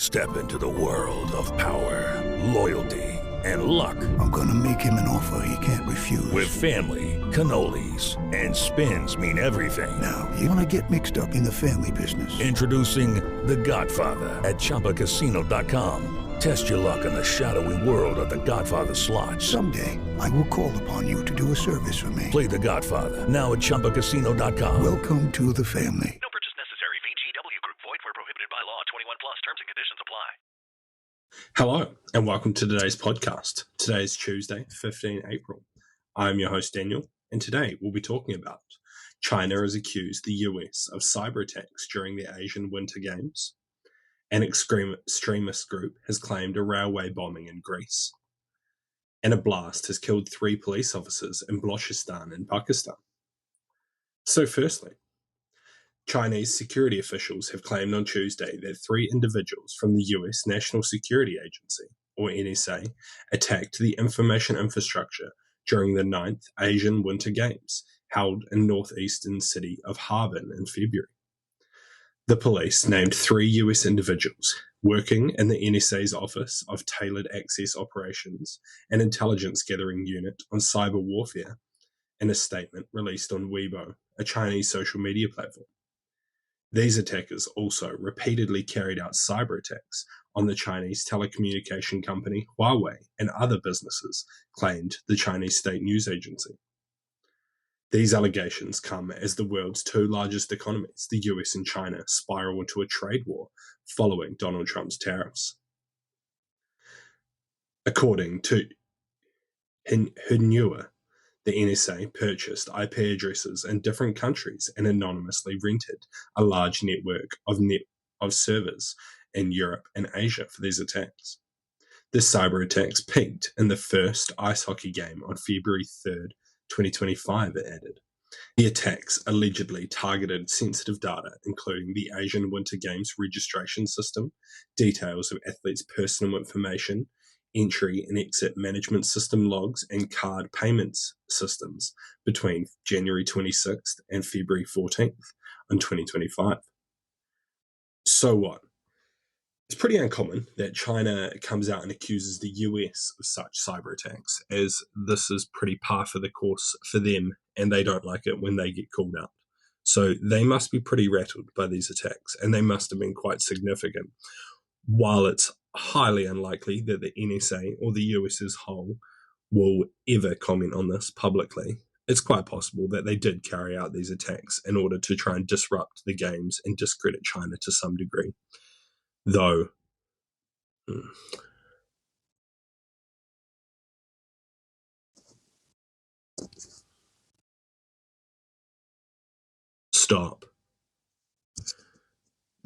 Step into the world of power, loyalty, and luck. I'm gonna make him an offer he can't refuse. With family, cannolis, and spins mean everything. Now, you wanna get mixed up in the family business. Introducing The Godfather at ChumbaCasino.com. Test your luck in the shadowy world of The Godfather slot. Someday, I will call upon you to do a service for me. Play The Godfather now at ChumbaCasino.com. Welcome to the family. No purchase necessary. VGW Group. Void where prohibited by law. 21 plus. Terms and conditions apply. Hello, and welcome to today's podcast. Today is Tuesday, 15 April. I'm your host, Daniel, and today we'll be talking about China has accused the US of cyberattacks during the Asian Winter Games. An extremist group has claimed a railway bombing in Greece. And a blast has killed 3 police officers in Balochistan in Pakistan. So firstly, Chinese security officials have claimed on Tuesday that 3 individuals from the US National Security Agency, or NSA, attacked the information infrastructure during the 9th Asian Winter Games, held in northeastern city of Harbin in February. The police named 3 US individuals working in the NSA's Office of Tailored Access Operations and Intelligence Gathering Unit on Cyber Warfare in a statement released on Weibo, a Chinese social media platform. These attackers also repeatedly carried out cyber attacks on the Chinese telecommunication company Huawei and other businesses, claimed the Chinese state news agency. These allegations come as the world's 2 largest economies, the US and China, spiral into a trade war following Donald Trump's tariffs. According to Hunhua, the NSA purchased IP addresses in different countries and anonymously rented a large network of servers in Europe and Asia for these attacks. The cyber attacks peaked in the first ice hockey game on February 3rd, 2025, it added. The attacks allegedly targeted sensitive data, including the Asian Winter Games registration system, details of athletes' personal information, entry and exit management system logs, and card payments systems between January 26th and February 14th in 2025. So what? It's pretty uncommon that China comes out and accuses the US of such cyber attacks, as this is pretty par for the course for them, and they don't like it when they get called out. So they must be pretty rattled by these attacks, and they must have been quite significant. While it's highly unlikely that the NSA or the US as whole will ever comment on this publicly, it's quite possible that they did carry out these attacks in order to try and disrupt the games and discredit China to some degree. Though,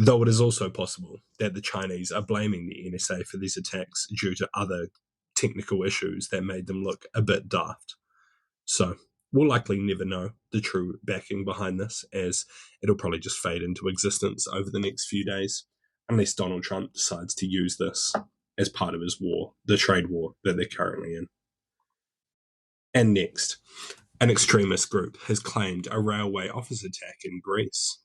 Though it is also possible that the Chinese are blaming the NSA for these attacks due to other technical issues that made them look a bit daft. So we'll likely never know the true backing behind this, as it'll probably just fade into existence over the next few days, unless Donald Trump decides to use this as part of his war, the trade war that they're currently in. And next, an extremist group has claimed a railway office attack in Greece.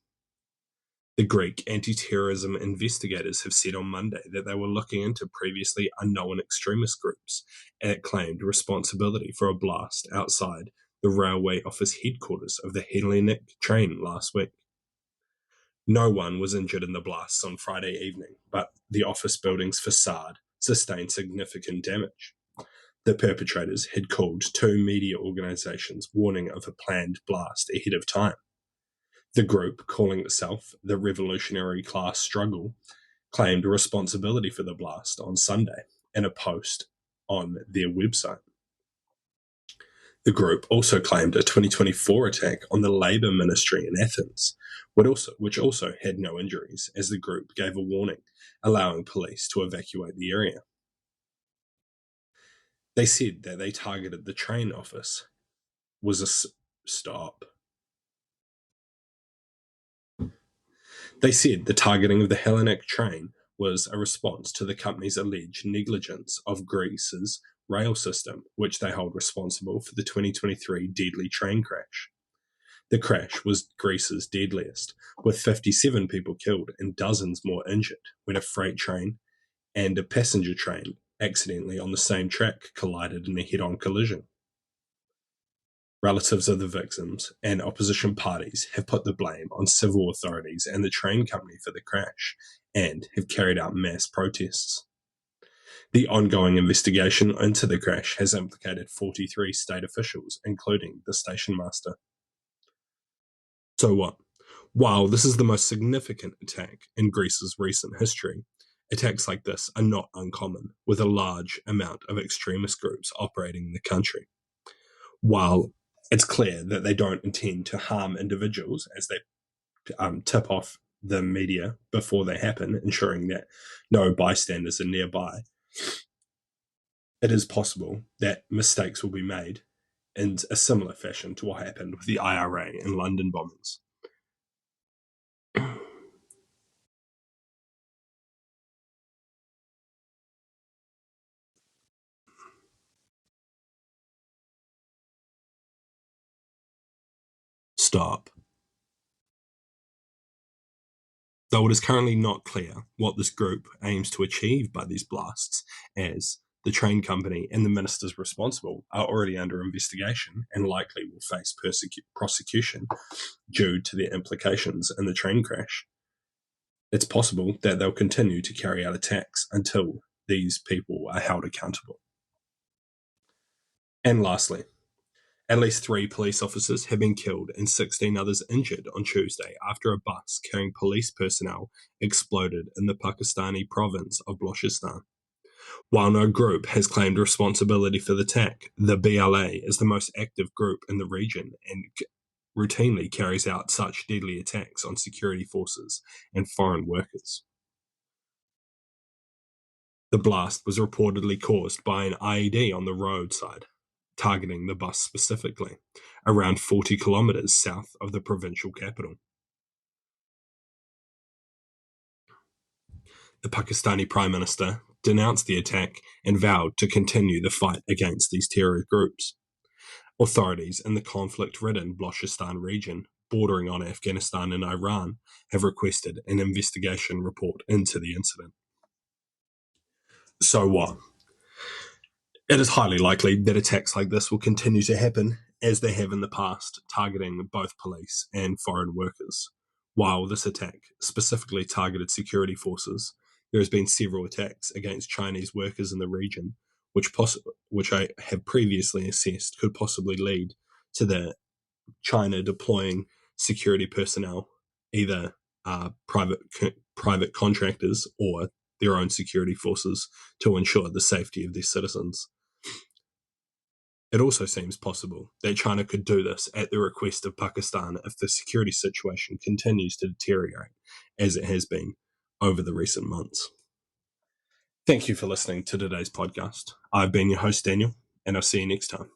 The Greek anti-terrorism investigators have said on Monday that they were looking into previously unknown extremist groups, and it claimed responsibility for a blast outside the railway office headquarters of the Hellenic train last week. No one was injured in the blasts on Friday evening, but the office building's facade sustained significant damage. The perpetrators had called 2 media organizations warning of a planned blast ahead of time. The group, calling itself the Revolutionary Class Struggle, claimed responsibility for the blast on Sunday in a post on their website. The group also claimed a 2024 attack on the Labour Ministry in Athens, which also had no injuries, as the group gave a warning, allowing police to evacuate the area. They said that they targeted the train office was They said the targeting of the Hellenic train was a response to the company's alleged negligence of Greece's rail system, which they hold responsible for the 2023 deadly train crash. The crash was Greece's deadliest, with 57 people killed and dozens more injured when a freight train and a passenger train accidentally on the same track collided in a head-on collision. Relatives of the victims and opposition parties have put the blame on civil authorities and the train company for the crash and have carried out mass protests. The ongoing investigation into the crash has implicated 43 state officials, including the station master. So what? While this is the most significant attack in Greece's recent history, attacks like this are not uncommon, with a large amount of extremist groups operating in the country. While it's clear that they don't intend to harm individuals as they tip off the media before they happen, ensuring that no bystanders are nearby, it is possible that mistakes will be made in a similar fashion to what happened with the IRA and London bombings. Stop. Though it is currently not clear what this group aims to achieve by these blasts, as the train company and the ministers responsible are already under investigation and likely will face prosecution due to their implications in the train crash. It's possible that they'll continue to carry out attacks until these people are held accountable. And lastly, at least 3 police officers have been killed and 16 others injured on Tuesday after a bus carrying police personnel exploded in the Pakistani province of Balochistan. While no group has claimed responsibility for the attack, the BLA is the most active group in the region and routinely carries out such deadly attacks on security forces and foreign workers. The blast was reportedly caused by an IED on the roadside, targeting the bus specifically, around 40 kilometers south of the provincial capital. The Pakistani Prime Minister denounced the attack and vowed to continue the fight against these terrorist groups. Authorities in the conflict-ridden Balochistan region, bordering on Afghanistan and Iran, have requested an investigation report into the incident. So what? It is highly likely that attacks like this will continue to happen, as they have in the past, targeting both police and foreign workers. While this attack specifically targeted security forces, there has been several attacks against Chinese workers in the region, which I have previously assessed could possibly lead to China deploying security personnel, either private contractors or their own security forces, to ensure the safety of their citizens. It also seems possible that China could do this at the request of Pakistan if the security situation continues to deteriorate, as it has been over the recent months. Thank you for listening to today's podcast. I've been your host, Daniel, and I'll see you next time.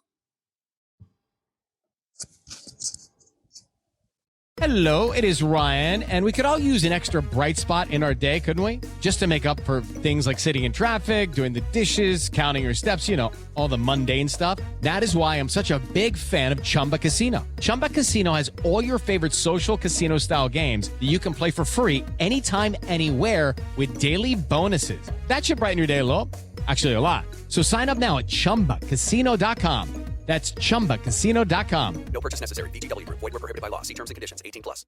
Hello, it is Ryan, and we could all use an extra bright spot in our day, couldn't we? Just to make up for things like sitting in traffic, doing the dishes, counting your steps, all the mundane stuff. That is why I'm such a big fan of Chumba Casino. Chumba Casino has all your favorite social casino-style games that you can play for free anytime, anywhere with daily bonuses. That should brighten your day a little. Actually, a lot. So sign up now at ChumbaCasino.com. That's ChumbaCasino.com. No purchase necessary. VGW Group. Void where prohibited by law. See terms and conditions. 18+.